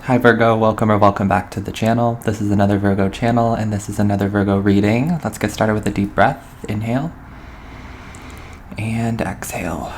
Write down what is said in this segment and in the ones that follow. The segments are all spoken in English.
Hi Virgo, welcome or welcome back to the channel. This is another Virgo channel and this is another Virgo reading. Let's get started with a deep breath. Inhale and exhale.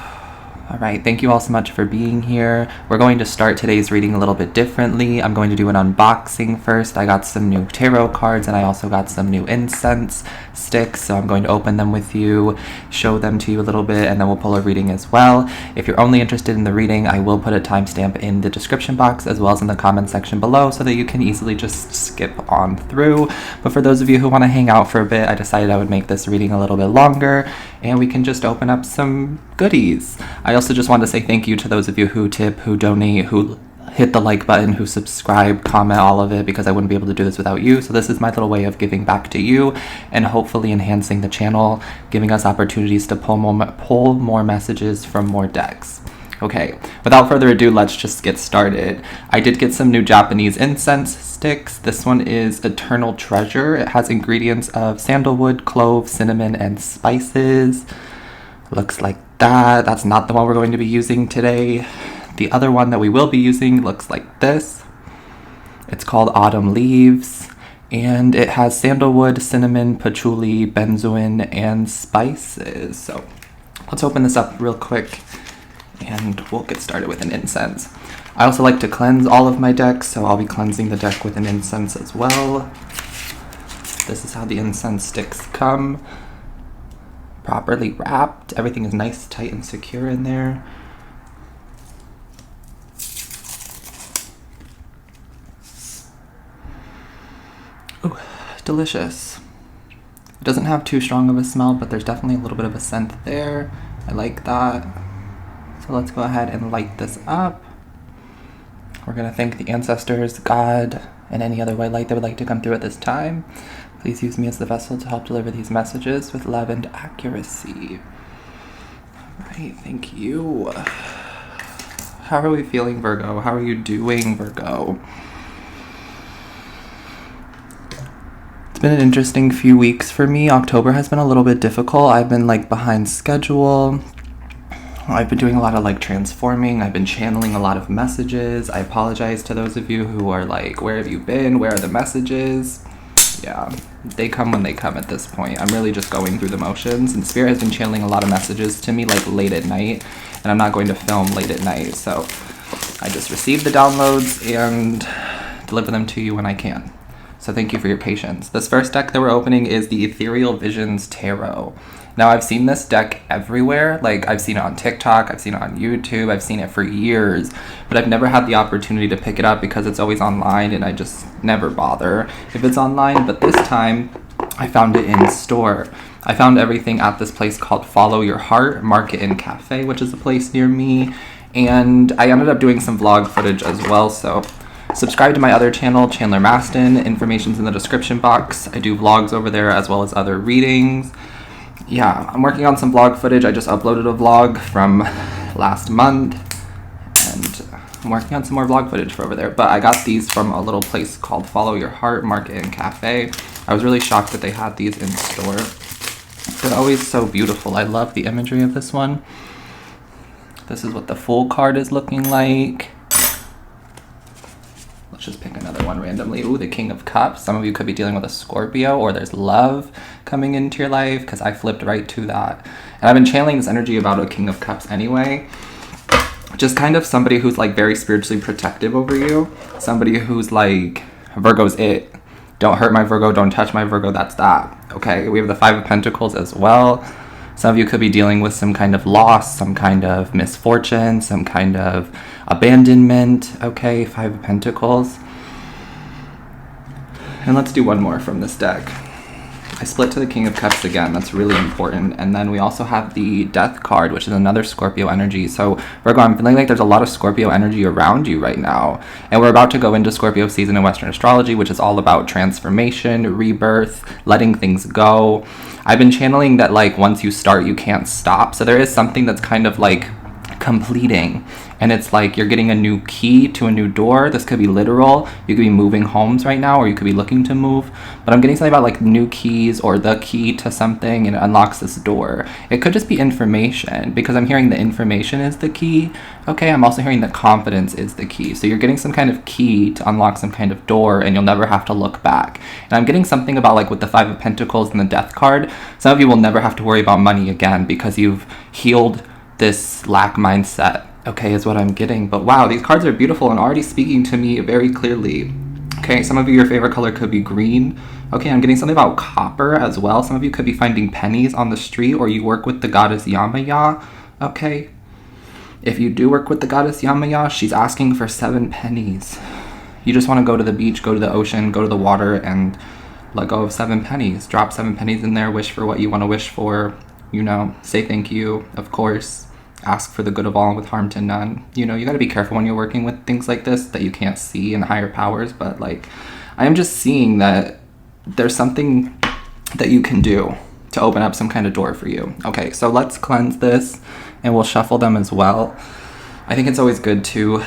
All right, thank you all so much for being here. We're going to start today's reading a little bit differently. I'm going to do an unboxing first. I got some new tarot cards and I also got some new incense sticks. So I'm going to open them with you, show them to you a little bit, and then we'll pull a reading as well. If you're only interested in the reading, I will put a timestamp in the description box as well as in the comment section below so that you can easily just skip on through. But for those of you who want to hang out for a bit, I decided I would make this reading a little bit longer and we can just open up some goodies. I also just want to say thank you to those of you who tip, who donate, who hit the like button, who subscribe, comment, all of it, because I wouldn't be able to do this without you. So this is my little way of giving back to you and hopefully enhancing the channel, giving us opportunities to pull more messages from more decks. Okay, without further ado, let's just get started. I did get some new Japanese incense sticks. This one is Eternal Treasure. It has ingredients of sandalwood, clove, cinnamon, and spices. Looks like that. That's not the one we're going to be using today. The other one that we will be using looks like this. It's called Autumn Leaves, and it has sandalwood, cinnamon, patchouli, benzoin, and spices. So let's open this up real quick and we'll get started with an incense. I also like to cleanse all of my decks, so I'll be cleansing the deck with an incense as well. This is how the incense sticks come. Properly wrapped. Everything is nice, tight, and secure in there. Ooh, delicious. It doesn't have too strong of a smell, but there's definitely a little bit of a scent there. I like that. So let's go ahead and light this up. We're going to thank the ancestors, God, and any other white light that would like to come through at this time. Please use me as the vessel to help deliver these messages with love and accuracy. All right, thank you. How are we feeling, Virgo? How are you doing, Virgo? It's been an interesting few weeks for me. October has been a little bit difficult. I've been behind schedule. I've been doing a lot of transforming. I've been channeling a lot of messages. I apologize to those of you who are where have you been? Where are the messages? Yeah, they come when they come at this point. I'm really just going through the motions, and Spirit has been channeling a lot of messages to me late at night, and I'm not going to film late at night, so I just receive the downloads and deliver them to you when I can. So thank you for your patience. This first deck that we're opening is the Ethereal Visions Tarot. Now, I've seen this deck everywhere. I've seen it on TikTok, I've seen it on YouTube, I've seen it for years, but I've never had the opportunity to pick it up because it's always online and I just never bother if it's online. But this time, I found it in store. I found everything at this place called Follow Your Heart Market and Cafe, which is a place near me, and I ended up doing some vlog footage as well, so subscribe to my other channel, Chandler Mastin. Information's in the description box. I do vlogs over there as well as other readings. Yeah, I'm working on some vlog footage. I just uploaded a vlog from last month, and I'm working on some more vlog footage for over there. But I got these from a little place called Follow Your Heart Market and Cafe. I was really shocked that they had these in store. They're always so beautiful. I love the imagery of this one. This is what the full card is looking like. Let's just pick another one randomly. Ooh, the King of Cups. Some of you could be dealing with a Scorpio, or there's love coming into your life, because I flipped right to that. And I've been channeling this energy about a King of Cups anyway. Just kind of somebody who's very spiritually protective over you. Somebody who's Virgo's it. Don't hurt my Virgo, don't touch my Virgo, that's that. Okay, we have the Five of Pentacles as well. Some of you could be dealing with some kind of loss, some kind of misfortune, some kind of abandonment. Okay, Five of Pentacles. And let's do one more from this deck. I split to the King of Cups again. That's really important. And then we also have the Death card, which is another Scorpio energy. So Virgo, I'm feeling like there's a lot of Scorpio energy around you right now. And we're about to go into Scorpio season in Western astrology, which is all about transformation, rebirth, letting things go. I've been channeling that once you start, you can't stop. So there is something that's kind of completing. And it's like you're getting a new key to a new door. This could be literal. You could be moving homes right now, or you could be looking to move. But I'm getting something about like new keys or the key to something, and it unlocks this door. It could just be information, because I'm hearing the information is the key. Okay, I'm also hearing that confidence is the key. So you're getting some kind of key to unlock some kind of door, and you'll never have to look back. And I'm getting something about like with the Five of Pentacles and the Death card, some of you will never have to worry about money again because you've healed this lack mindset. Okay, is what I'm getting. But wow, these cards are beautiful and already speaking to me very clearly. Okay, some of you, your favorite color could be green. Okay, I'm getting something about copper as well. Some of you could be finding pennies on the street, or you work with the goddess Yamaya. Okay, if you do work with the goddess Yamaya, she's asking for 7 pennies. You just want to go to the beach, go to the ocean, go to the water, and let go of 7 pennies. Drop 7 pennies in there, wish for what you want to wish for, you know, say thank you, of course. Ask for the good of all with harm to none. You know, you got to be careful when you're working with things like this that you can't see in higher powers, but like, I am just seeing that there's something that you can do to open up some kind of door for you. Okay, so let's cleanse this, and we'll shuffle them as well. I think it's always good to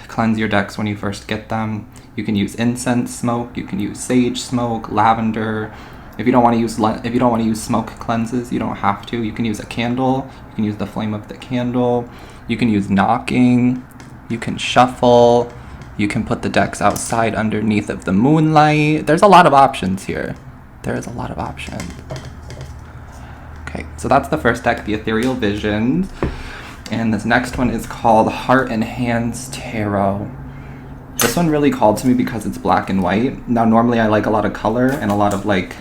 cleanse your decks when you first get them. You can use incense smoke, you can use sage smoke, lavender. If you don't want to use smoke cleanses, you don't have to. You can use a candle. You can use the flame of the candle. You can use knocking. You can shuffle. You can put the decks outside underneath of the moonlight. There's a lot of options here. There is a lot of options. Okay, so that's the first deck, the Ethereal Visions. And this next one is called Heart and Hands Tarot. This one really called to me because it's black and white. Now, normally I like a lot of color and a lot of like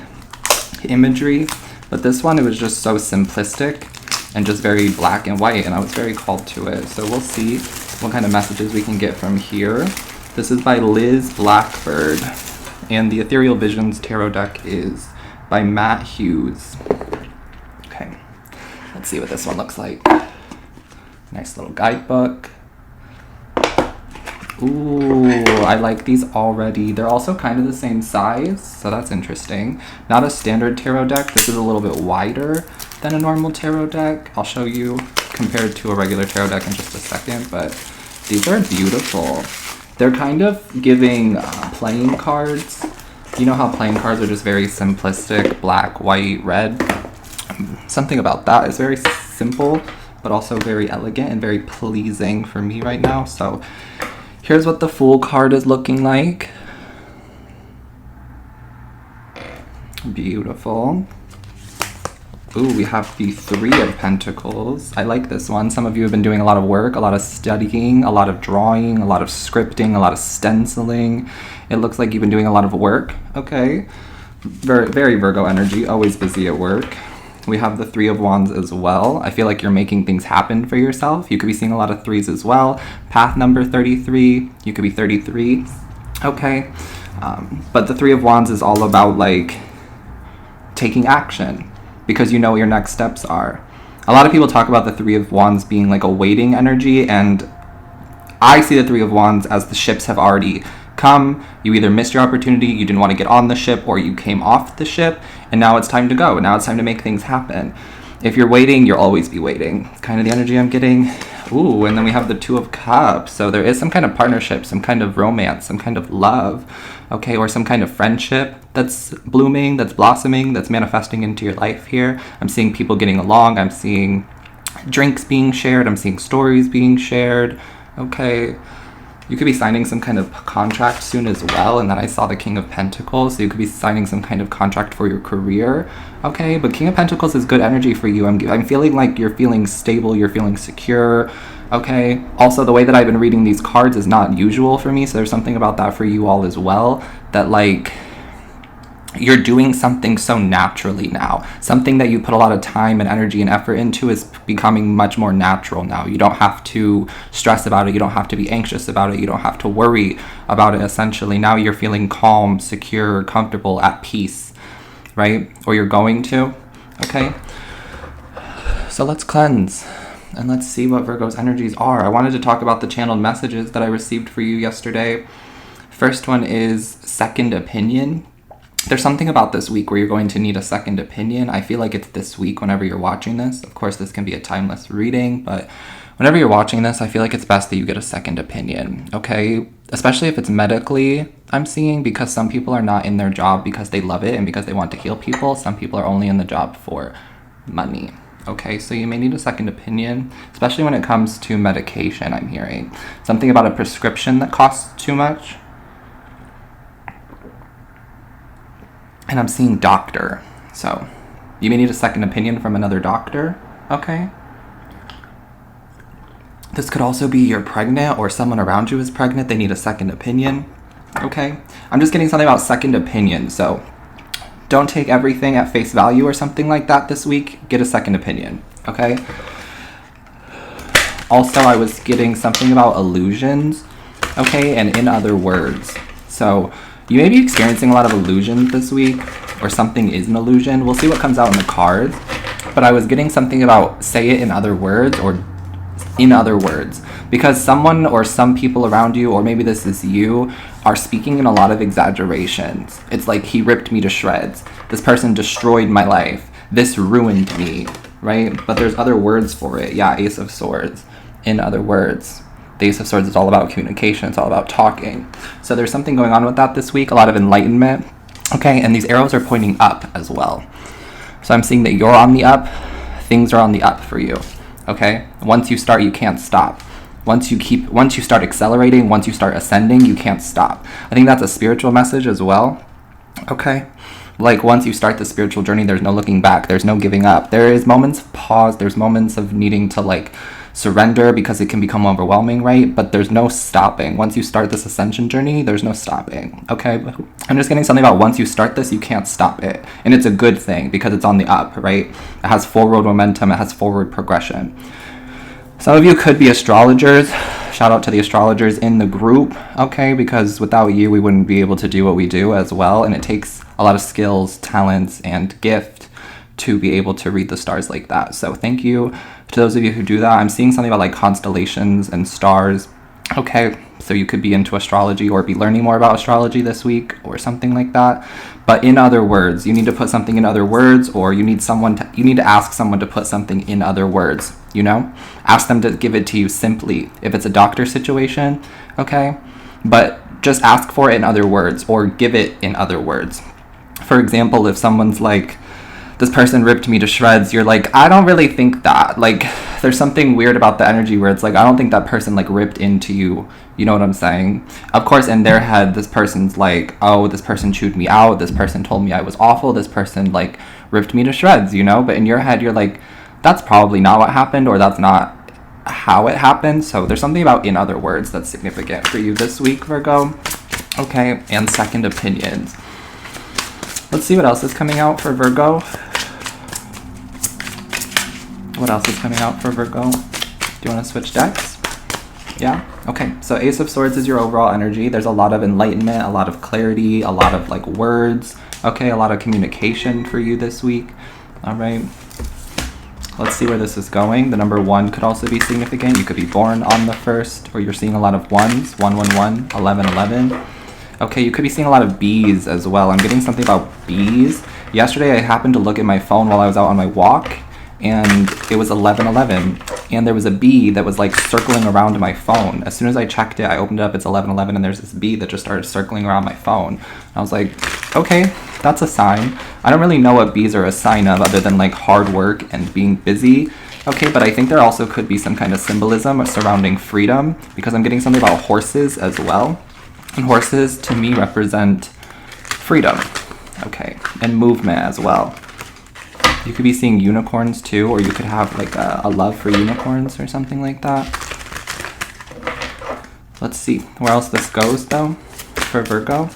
imagery, but this one, it was just so simplistic and just very black and white, and I was very called to it. So we'll see what kind of messages we can get from here. This is by Liz Blackbird, and the Ethereal Visions Tarot deck is by Matt Hughes. Okay, let's see what this one looks like. Nice little guidebook. Ooh, I like these already. They're also kind of the same size, so that's interesting. Not a standard tarot deck. This is a little bit wider than a normal tarot deck. I'll show you compared to a regular tarot deck in just a second, but these are beautiful. They're kind of giving playing cards. You know how playing cards are just very simplistic, black, white, red? Something about that is very simple, but also very elegant and very pleasing for me right now. So here's what the Fool card is looking like. Beautiful. Ooh, we have the Three of Pentacles. I like this one. Some of you have been doing a lot of work, a lot of studying, a lot of drawing, a lot of scripting, a lot of stenciling. It looks like you've been doing a lot of work. Okay. Very, very Virgo energy, always busy at work. We have the Three of Wands as well. I feel like you're making things happen for yourself. You could be seeing a lot of threes as well. Path number 33. You could be 33. Okay. But the Three of Wands is all about like taking action because you know what your next steps are. A lot of people talk about the Three of Wands being like a waiting energy, and I see the Three of Wands as the ships have already come. You either missed your opportunity, you didn't want to get on the ship, or you came off the ship, and now it's time to go. Now it's time to make things happen. If you're waiting, you'll always be waiting. It's kind of the energy I'm getting. Ooh, and then we have the Two of Cups. So there is some kind of partnership, some kind of romance, some kind of love, okay, or some kind of friendship that's blooming, that's blossoming, that's manifesting into your life here. I'm seeing people getting along. I'm seeing drinks being shared. I'm seeing stories being shared, okay. You could be signing some kind of contract soon as well. And then I saw the King of Pentacles. So you could be signing some kind of contract for your career. Okay, but King of Pentacles is good energy for you. I'm feeling like you're feeling stable. You're feeling secure. Okay. Also, the way that I've been reading these cards is not usual for me. So there's something about that for you all as well. That like you're doing something so naturally now. Something that you put a lot of time and energy and effort into is becoming much more natural now. You don't have to stress about it. You don't have to be anxious about it. You don't have to worry about it, essentially. Now you're feeling calm, secure, comfortable, at peace, right? Or you're going to, okay? So let's cleanse and let's see what Virgo's energies are. I wanted to talk about the channeled messages that I received for you yesterday. First one is second opinion. There's something about this week where you're going to need a second opinion. I feel like it's this week whenever you're watching this. Of course, this can be a timeless reading, but whenever you're watching this, I feel like it's best that you get a second opinion, okay? Especially if it's medically, I'm seeing, because some people are not in their job because they love it and because they want to heal people. Some people are only in the job for money, okay? So you may need a second opinion, especially when it comes to medication, I'm hearing. Something about a prescription that costs too much. And I'm seeing doctor, so you may need a second opinion from another doctor, okay? This could also be you're pregnant or someone around you is pregnant. They need a second opinion, okay? I'm just getting something about second opinion, so don't take everything at face value or something like that this week. Get a second opinion, okay? Also, I was getting something about illusions, okay, and in other words. So you may be experiencing a lot of illusions this week, or something is an illusion. We'll see what comes out in the cards. But I was getting something about say it in other words, or in other words, because someone or some people around you, or maybe this is you, are speaking in a lot of exaggerations. It's like, he ripped me to shreds. This person destroyed my life. This ruined me, right? But there's other words for it. Yeah, Ace of Swords. In other words. The Ace of Swords is all about communication. It's all about talking. So there's something going on with that this week. A lot of enlightenment. Okay, and these arrows are pointing up as well. So I'm seeing that you're on the up. Things are on the up for you. Okay? Once you start, you can't stop. Once you start accelerating, once you start ascending, you can't stop. I think that's a spiritual message as well. Okay? Like, once you start the spiritual journey, there's no looking back. There's no giving up. There is moments of pause. There's moments of needing to, like, surrender because it can become overwhelming, right? But there's no stopping. Once you start this ascension journey, there's no stopping, okay? I'm just getting something about once you start this, you can't stop it. And it's a good thing because it's on the up, right? It has forward momentum. It has forward progression. Some of you could be astrologers. Shout out to the astrologers in the group, okay? Because without you, we wouldn't be able to do what we do as well. And it takes a lot of skills, talents, and gift to be able to read the stars like that. So thank you to those of you who do that. I'm seeing something about like constellations and stars. Okay, so you could be into astrology or be learning more about astrology this week or something like that. But in other words, you need to put something in other words, or you need to ask someone to put something in other words, you know? Ask them to give it to you simply if it's a doctor situation, okay? But just ask for it in other words or give it in other words. For example, if someone's like, this person ripped me to shreds, you're like, I don't really think that. Like, there's something weird about the energy where it's like, I don't think that person like ripped into you. You know what I'm saying? Of course, in their head, this person's like, oh, this person chewed me out. This person told me I was awful. This person like ripped me to shreds, you know? But in your head, you're like, that's probably not what happened, or that's not how it happened. So there's something about in other words that's significant for you this week, Virgo. Okay, and second opinions. Let's see what else is coming out for Virgo. What else is coming out for Virgo? Do you want to switch decks? Yeah? Okay, so Ace of Swords is your overall energy. There's a lot of enlightenment, a lot of clarity, a lot of like words. Okay, a lot of communication for you this week. All right. Let's see where this is going. The number 1 could also be significant. You could be born on the 1st, or you're seeing a lot of 1s, 111, 1111. Okay, you could be seeing a lot of bees as well. I'm getting something about bees. Yesterday, I happened to look at my phone while I was out on my walk, and it was 11:11, and there was a bee that was like circling around my phone. As soon as I checked it, I opened it up, it's 11:11, and there's this bee that just started circling around my phone. I was like, okay, that's a sign. I don't really know what bees are a sign of other than like hard work and being busy. Okay, but I think there also could be some kind of symbolism surrounding freedom, because I'm getting something about horses as well. And horses, to me, represent freedom, okay, and movement as well. You could be seeing unicorns too, or you could have like a love for unicorns or something like that. Let's see where else this goes though for Virgo.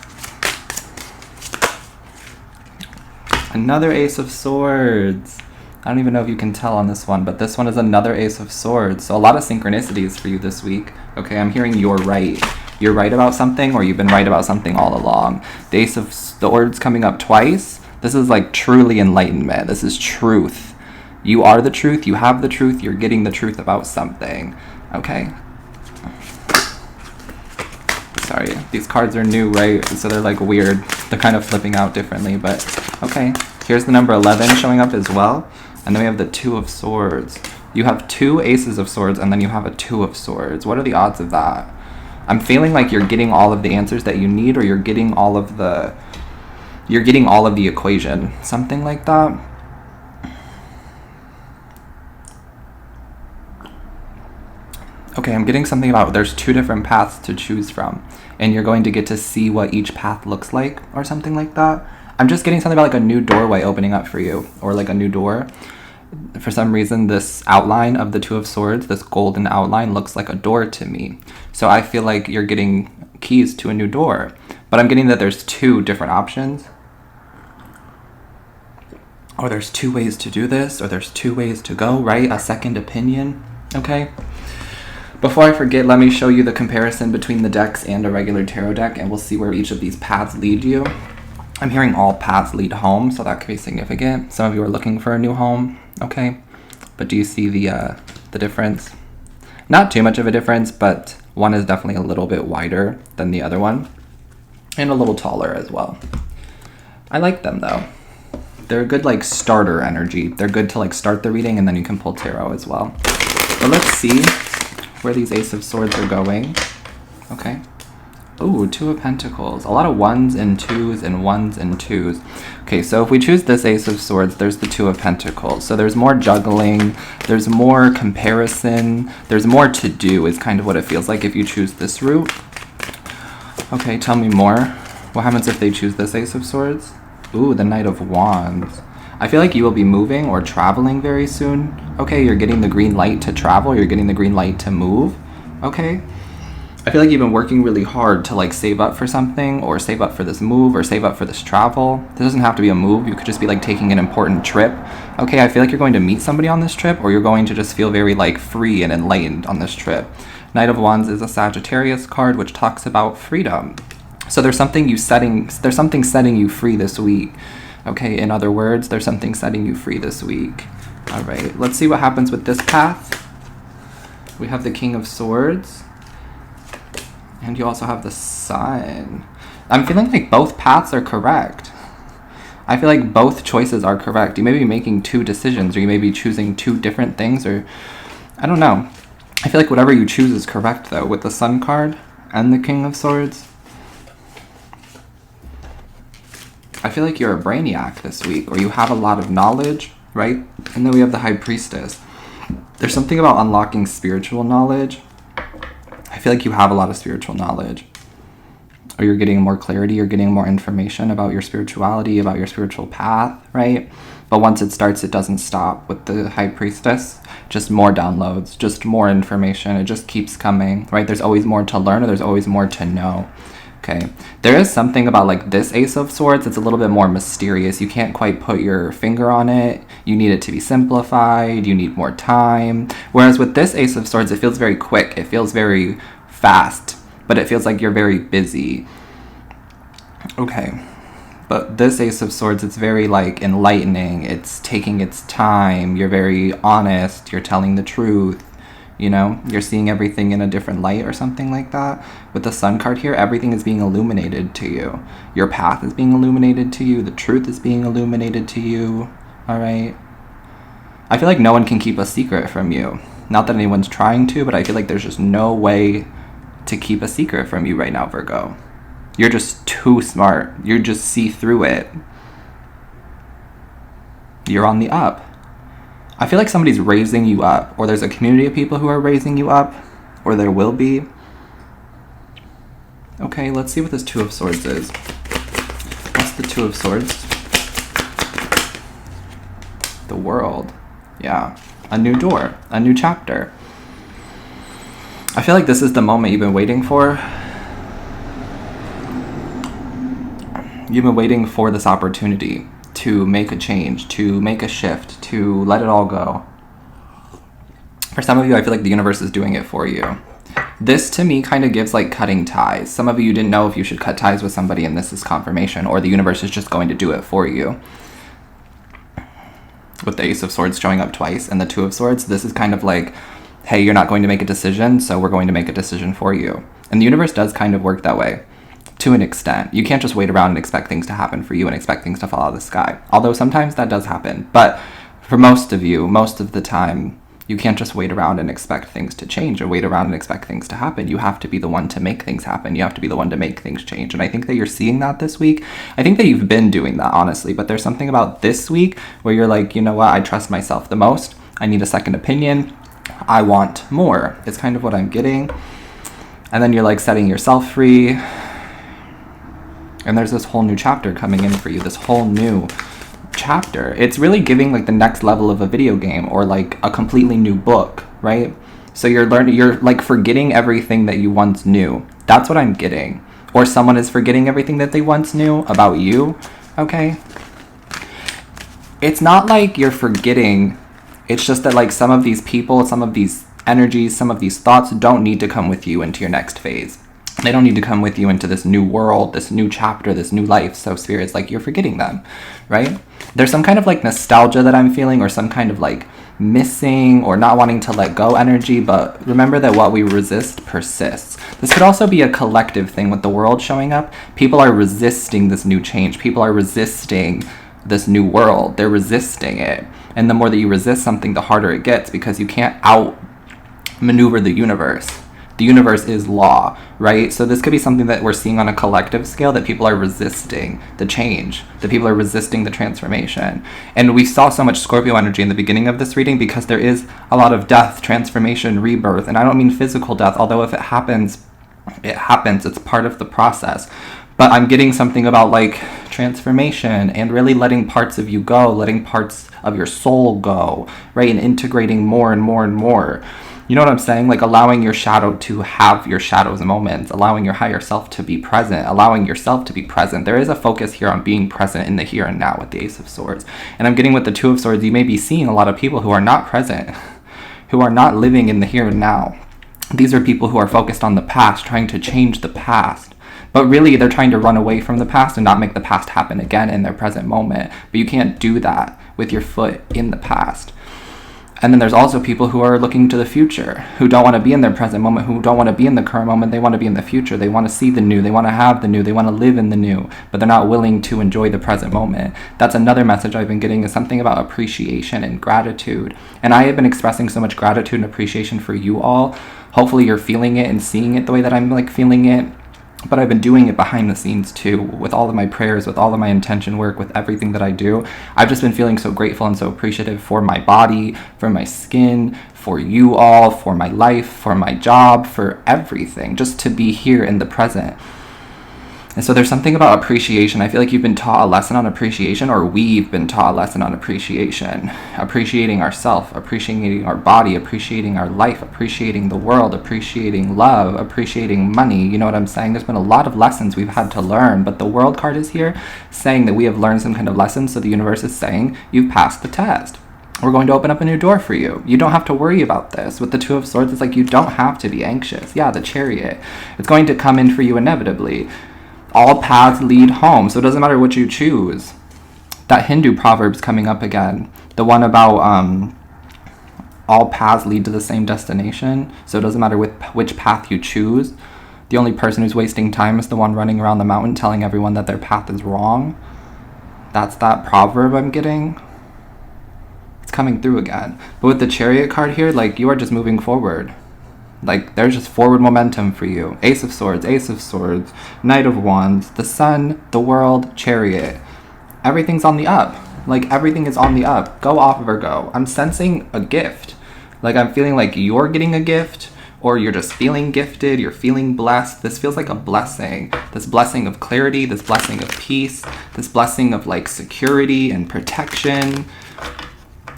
Another Ace of Swords. I don't even know if you can tell on this one, but this one is another Ace of Swords. So a lot of synchronicities for you this week. Okay, I'm hearing you're right. You're right about something, or you've been right about something all along. The Ace of Swords coming up twice. This is like truly enlightenment. This is truth. You are the truth. You have the truth. You're getting the truth about something. Okay? Sorry, these cards are new, right? So they're like weird. They're kind of flipping out differently, but okay. Here's the number 11 showing up as well. And then we have the 2 of Swords. You have 2 aces of swords, and then you have a 2 of swords. What are the odds of that? I'm feeling like you're getting all of the answers that you need, or you're getting all of the equation. Something like that. Okay, I'm getting something about there's 2 different paths to choose from, and you're going to get to see what each path looks like, or something like that. I'm just getting something about like a new doorway opening up for you, or like a new door. For some reason, this outline of the 2 of swords, this golden outline, looks like a door to me. So I feel like you're getting keys to a new door, but I'm getting that there's 2 different options. Or there's 2 ways to do this, or there's 2 ways to go, right? A second opinion, okay? Before I forget, let me show you the comparison between the decks and a regular tarot deck, and we'll see where each of these paths lead you. I'm hearing all paths lead home, so that could be significant. Some of you are looking for a new home, okay? But do you see the difference? Not too much of a difference, but one is definitely a little bit wider than the other one, and a little taller as well. I like them though. They're a good like starter energy. They're good to like start the reading, and then you can pull tarot as well. But let's see where these Ace of Swords are going. Okay. Ooh, 2 of Pentacles. A lot of 1s and 2s and 1s and 2s. Okay, so if we choose this Ace of Swords, there's the 2 of Pentacles. So there's more juggling, there's more comparison, there's more to do is kind of what it feels like if you choose this route. Okay, tell me more. What happens if they choose this Ace of Swords? Ooh, the Knight of Wands. I feel like you will be moving or traveling very soon. Okay, you're getting the green light to travel, you're getting the green light to move. Okay. I feel like you've been working really hard to like save up for something, or save up for this move, or save up for this travel. This doesn't have to be a move, you could just be like taking an important trip. Okay, I feel like you're going to meet somebody on this trip, or you're going to just feel very like free and enlightened on this trip. Knight of Wands is a Sagittarius card, which talks about freedom. So there's something setting you free this week. Okay, in other words, there's something setting you free this week. All right, let's see what happens with this path. We have the King of Swords, and you also have the Sun. I'm feeling like both paths are correct. I feel like both choices are correct. You may be making 2 decisions, or you may be choosing 2 different things, or I don't know. I feel like whatever you choose is correct though, with the Sun card and the King of Swords. I feel like you're a brainiac this week, or you have a lot of knowledge, right? And then we have the High Priestess. There's something about unlocking spiritual knowledge. I feel like you have a lot of spiritual knowledge, or you're getting more clarity, you're getting more information about your spirituality, about your spiritual path, right? But once it starts, it doesn't stop with the High Priestess. Just more downloads, just more information. It just keeps coming, right? There's always more to learn, or there's always more to know. Okay, there is something about like this Ace of Swords, it's a little bit more mysterious. You can't quite put your finger on it. You need it to be simplified. You need more time. Whereas with this Ace of Swords, it feels very quick. It feels very fast, but it feels like you're very busy. Okay, but this Ace of Swords, it's very like enlightening. It's taking its time. You're very honest. You're telling the truth. You know, you're seeing everything in a different light or something like that. With the Sun card here, everything is being illuminated to you. Your path is being illuminated to you. The truth is being illuminated to you. All right. I feel like no one can keep a secret from you. Not that anyone's trying to, but I feel like there's just no way to keep a secret from you right now, Virgo. You're just too smart. You just see through it. You're on the up. I feel like somebody's raising you up, or there's a community of people who are raising you up, or there will be. Okay, let's see what this 2 of Swords is. What's the 2 of Swords? The World. Yeah, a new door, a new chapter. I feel like this is the moment you've been waiting for. You've been waiting for this opportunity to make a change, to make a shift, to let it all go. For some of you, I feel like the universe is doing it for you. This to me kind of gives like cutting ties. Some of you didn't know if you should cut ties with somebody, and this is confirmation, or the universe is just going to do it for you. With the Ace of Swords showing up twice and the 2 of Swords, this is kind of like, hey, you're not going to make a decision, so we're going to make a decision for you. And the universe does kind of work that way. To an extent. You can't just wait around and expect things to happen for you and expect things to fall out of the sky. Although sometimes that does happen. But for most of you, most of the time, You can't just wait around and expect things to change, or wait around and expect things to happen. You have to be the one to make things happen. You have to be the one to make things change. And I think that you're seeing that this week. I think that you've been doing that, honestly, but there's something about this week where you're like, you know what, I trust myself the most. I need a second opinion. I want more. It's kind of what I'm getting. And then you're like setting yourself free. And there's this whole new chapter coming in for you, this whole new chapter. It's really giving like the next level of a video game, or like a completely new book, right? So you're like forgetting everything that you once knew. That's what I'm getting. Or someone is forgetting everything that they once knew about you, okay? It's not like you're forgetting. It's just that like some of these people, some of these energies, some of these thoughts don't need to come with you into your next phase. They don't need to come with you into this new world, this new chapter, this new life. So Spirit's like, you're forgetting them, right? There's some kind of like nostalgia that I'm feeling, or some kind of like missing or not wanting to let go energy. But remember that what we resist persists. This could also be a collective thing with the world showing up. People are resisting this new change. People are resisting this new world. They're resisting it. And the more that you resist something, the harder it gets, because you can't outmaneuver the universe. The universe is law, right? So this could be something that we're seeing on a collective scale, that people are resisting the change, that people are resisting the transformation. And we saw so much Scorpio energy in the beginning of this reading, because there is a lot of death, transformation, rebirth. And I don't mean physical death, although if it happens, it happens. It's part of the process. But I'm getting something about like transformation and really letting parts of you go, letting parts of your soul go, right? And integrating more and more and more. You know what I'm saying? Like allowing your shadow to have your shadow's moments, allowing your higher self to be present, allowing yourself to be present. There is a focus here on being present in the here and now with the Ace of Swords. And I'm getting with the Two of Swords, you may be seeing a lot of people who are not present, who are not living in the here and now. These are people who are focused on the past, trying to change the past. But really, they're trying to run away from the past and not make the past happen again in their present moment. But you can't do that with your foot in the past. And then there's also people who are looking to the future, who don't want to be in their present moment, who don't want to be in the current moment. They want to be in the future. They want to see the new. They want to have the new. They want to live in the new, but they're not willing to enjoy the present moment. That's another message I've been getting, is something about appreciation and gratitude. And I have been expressing so much gratitude and appreciation for you all. Hopefully you're feeling it and seeing it the way that I'm like feeling it. But I've been doing it behind the scenes too, with all of my prayers, with all of my intention work, with everything that I do. I've just been feeling so grateful and so appreciative for my body, for my skin, for you all, for my life, for my job, for everything, just to be here in the present. And so there's something about appreciation. I feel like you've been taught a lesson on appreciation, or we've been taught a lesson on appreciation. Appreciating ourselves, appreciating our body, appreciating our life, appreciating the world, appreciating love, appreciating money. You know what I'm saying? There's been a lot of lessons we've had to learn, but the World card is here saying that we have learned some kind of lesson. So the universe is saying, you've passed the test. We're going to open up a new door for you. You don't have to worry about this. With the Two of Swords, it's like you don't have to be anxious. Yeah, the Chariot. It's going to come in for you inevitably. All paths lead home, so it doesn't matter what you choose. That Hindu proverb's coming up again. The one about all paths lead to the same destination, so it doesn't matter which path you choose. The only person who's wasting time is the one running around the mountain telling everyone that their path is wrong. That's that proverb I'm getting. It's coming through again. But with the Chariot card here, like, you are just moving forward. Like, there's just forward momentum for you. Ace of Swords, Knight of Wands, the Sun, the World, Chariot. Everything's on the up. Like, everything is on the up. Go off, Virgo. I'm sensing a gift. Like, I'm feeling like you're getting a gift, or you're just feeling gifted, you're feeling blessed. This feels like a blessing. This blessing of clarity, this blessing of peace, this blessing of, like, security and protection.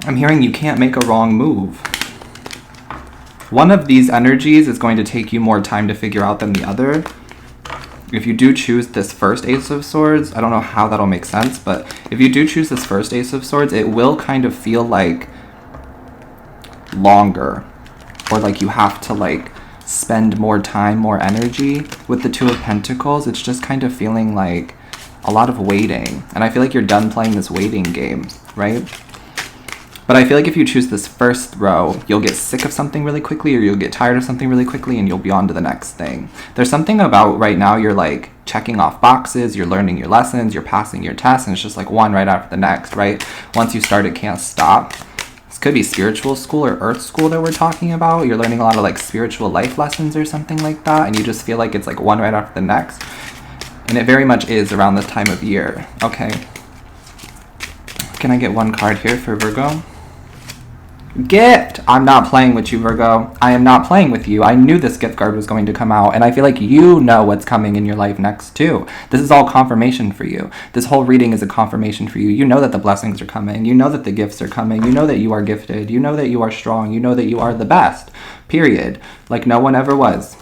I'm hearing you can't make a wrong move. One of these energies is going to take you more time to figure out than the other. If you do choose this first Ace of Swords, I don't know how that'll make sense, but if you do choose this first Ace of Swords, it will kind of feel like longer, or like you have to like spend more time, more energy. With the Two of Pentacles, it's just kind of feeling like a lot of waiting. And I feel like you're done playing this waiting game, right? But I feel like if you choose this first row, you'll get sick of something really quickly, or you'll get tired of something really quickly, and you'll be on to the next thing. There's something about right now you're like checking off boxes, you're learning your lessons, you're passing your tests, and it's just like one right after the next, right? Once you start, it can't stop. It's Could be spiritual school or earth school that we're talking about. You're learning a lot of like spiritual life lessons or something like that, and you just feel like it's like one right after the next. And it very much is around this time of year. Okay. Can I get one card here for Virgo? Gift! I'm not playing with you, Virgo. I am not playing with you. I knew this gift card was going to come out, and I feel like you know what's coming in your life next, too. This is all confirmation for you. This whole reading is a confirmation for you. You know that the blessings are coming. You know that the gifts are coming. You know that you are gifted. You know that you are strong. You know that you are the best. Period. Like no one ever was.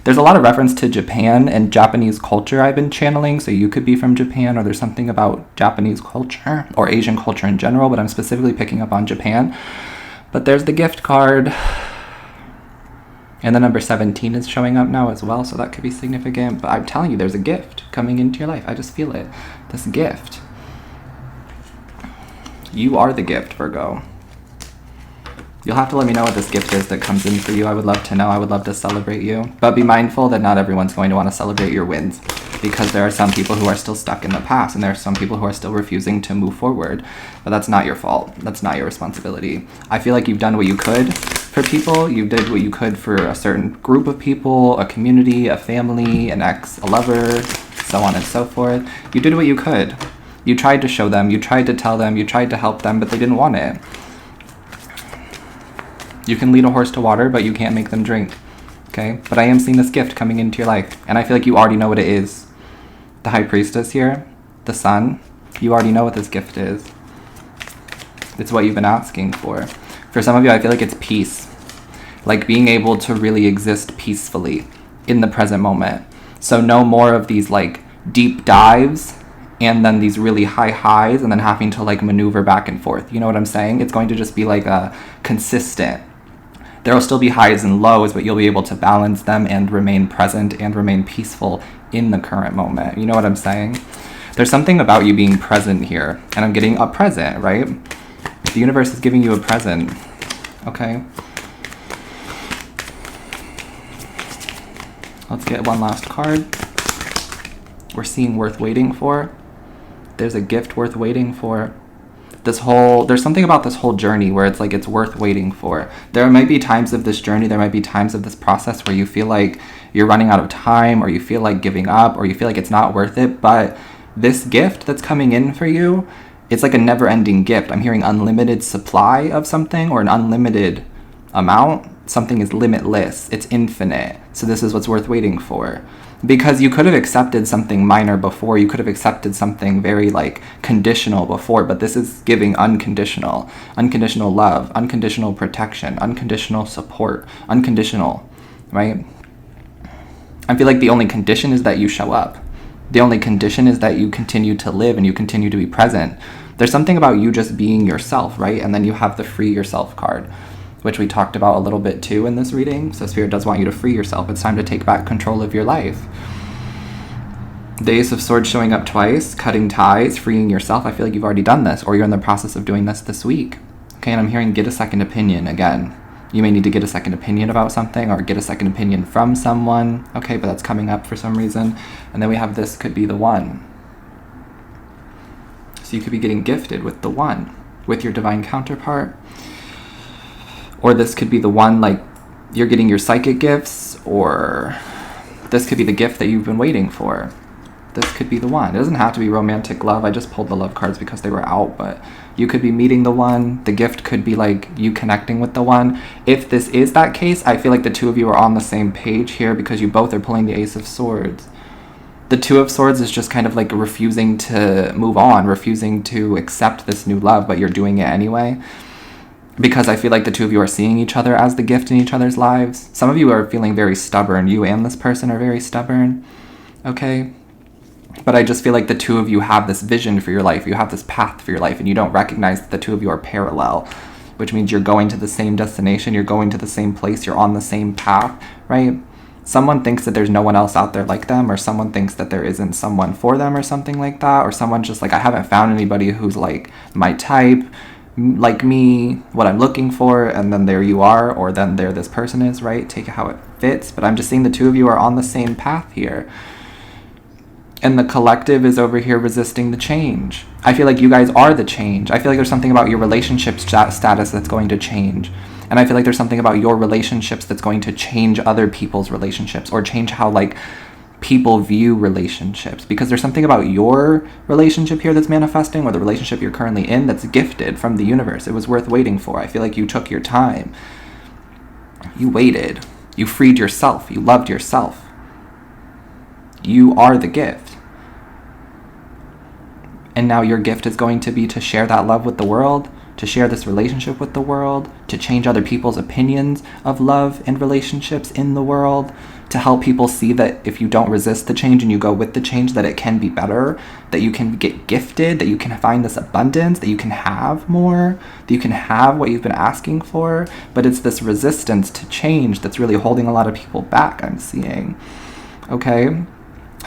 There's a lot of reference to Japan and Japanese culture I've been channeling, so you could be from Japan, or there's something about Japanese culture or Asian culture in general, but I'm specifically picking up on Japan. But there's the gift card. And the number 17 is showing up now as well, so that could be significant. But I'm telling you, there's a gift coming into your life. I just feel it. This gift. You are the gift, Virgo. You'll have to let me know what this gift is that comes in for you. I would love to know. I would love to celebrate you. But be mindful that not everyone's going to want to celebrate your wins, because there are some people who are still stuck in the past, and there are some people who are still refusing to move forward. But that's not your fault. That's not your responsibility. I feel like you've done what you could for people. You did what you could for a certain group of people, a community, a family, an ex, a lover, so on and so forth. You did what you could. You tried to show them. You tried to tell them. You tried to help them, but they didn't want it. You can lead a horse to water, but you can't make them drink. Okay? But I am seeing this gift coming into your life, and I feel like you already know what it is. The High Priestess here, the Sun, you already know what this gift is. It's what you've been asking for. For some of you, I feel like it's peace. Like being able to really exist peacefully in the present moment. So no more of these like deep dives and then these really high highs and then having to like maneuver back and forth. You know what I'm saying? It's going to just be like a consistent. There will still be highs and lows, but you'll be able to balance them and remain present and remain peaceful in the current moment. You know what I'm saying? There's something about you being present here, and I'm getting a present, right? The universe is giving you a present, okay? Let's get one last card. We're seeing worth waiting for. There's a gift worth waiting for. There's something about this whole journey where it's like it's worth waiting for. There might be times of this journey, there might be times of this process where you feel like you're running out of time, or you feel like giving up, or you feel like it's not worth it. But this gift that's coming in for you, it's like a never-ending gift. I'm hearing unlimited supply of something, or an unlimited amount. Something is limitless. It's infinite. So this is what's worth waiting for. Because you could have accepted something minor before. You could have accepted something very like conditional before, but this is giving unconditional. Unconditional love, unconditional protection, unconditional support, unconditional, right? I feel like the only condition is that you show up. The only condition is that you continue to live and you continue to be present. There's something about you just being yourself, right? And then you have the free yourself card, which we talked about a little bit too in this reading. So Spirit does want you to free yourself. It's time to take back control of your life. The Ace of Swords showing up twice, cutting ties, freeing yourself. I feel like you've already done this, or you're in the process of doing this week. Okay, and I'm hearing get a second opinion again. You may need to get a second opinion about something, or get a second opinion from someone. Okay, but that's coming up for some reason. And then we have this could be the one. So you could be getting gifted with the one, with your divine counterpart. Or this could be the one, like, you're getting your psychic gifts, or this could be the gift that you've been waiting for. This could be the one. It doesn't have to be romantic love. I just pulled the love cards because they were out, but you could be meeting the one. The gift could be, like, you connecting with the one. If this is that case, I feel like the two of you are on the same page here because you both are pulling the Ace of Swords. The Two of Swords is just kind of like refusing to move on, refusing to accept this new love, but you're doing it anyway. Because I feel like the two of you are seeing each other as the gift in each other's lives. Some of you are feeling very stubborn. You and this person are very stubborn. Okay? But I just feel like the two of you have this vision for your life. You have this path for your life, and you don't recognize that the two of you are parallel, which means you're going to the same destination. You're going to the same place. You're on the same path, right? Someone thinks that there's no one else out there like them, or someone thinks that there isn't someone for them or something like that, or someone's just like, I haven't found anybody who's like my type, like me, what I'm looking for, and then there you are, or then there this person is, right? Take it how it fits. But I'm just seeing the two of you are on the same path here. And the collective is over here resisting the change. I feel like you guys are the change. I feel like there's something about your relationship status that's going to change. And I feel like there's something about your relationships that's going to change other people's relationships, or change how like people view relationships. Because there's something about your relationship here that's manifesting, or the relationship you're currently in, that's gifted from the universe. It was worth waiting for. I feel like you took your time. You waited. You freed yourself. You loved yourself. You are the gift. And now your gift is going to be to share that love with the world, to share this relationship with the world, to change other people's opinions of love and relationships in the world, to help people see that if you don't resist the change and you go with the change, that it can be better, that you can get gifted, that you can find this abundance, that you can have more, that you can have what you've been asking for. But it's this resistance to change that's really holding a lot of people back, I'm seeing. Okay?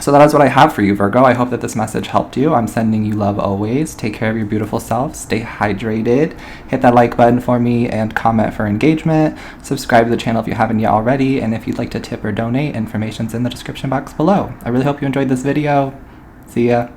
So that is what I have for you, Virgo. I hope that this message helped you. I'm sending you love always. Take care of your beautiful self. Stay hydrated. Hit that like button for me and comment for engagement. Subscribe to the channel if you haven't yet already. And if you'd like to tip or donate, information's in the description box below. I really hope you enjoyed this video. See ya.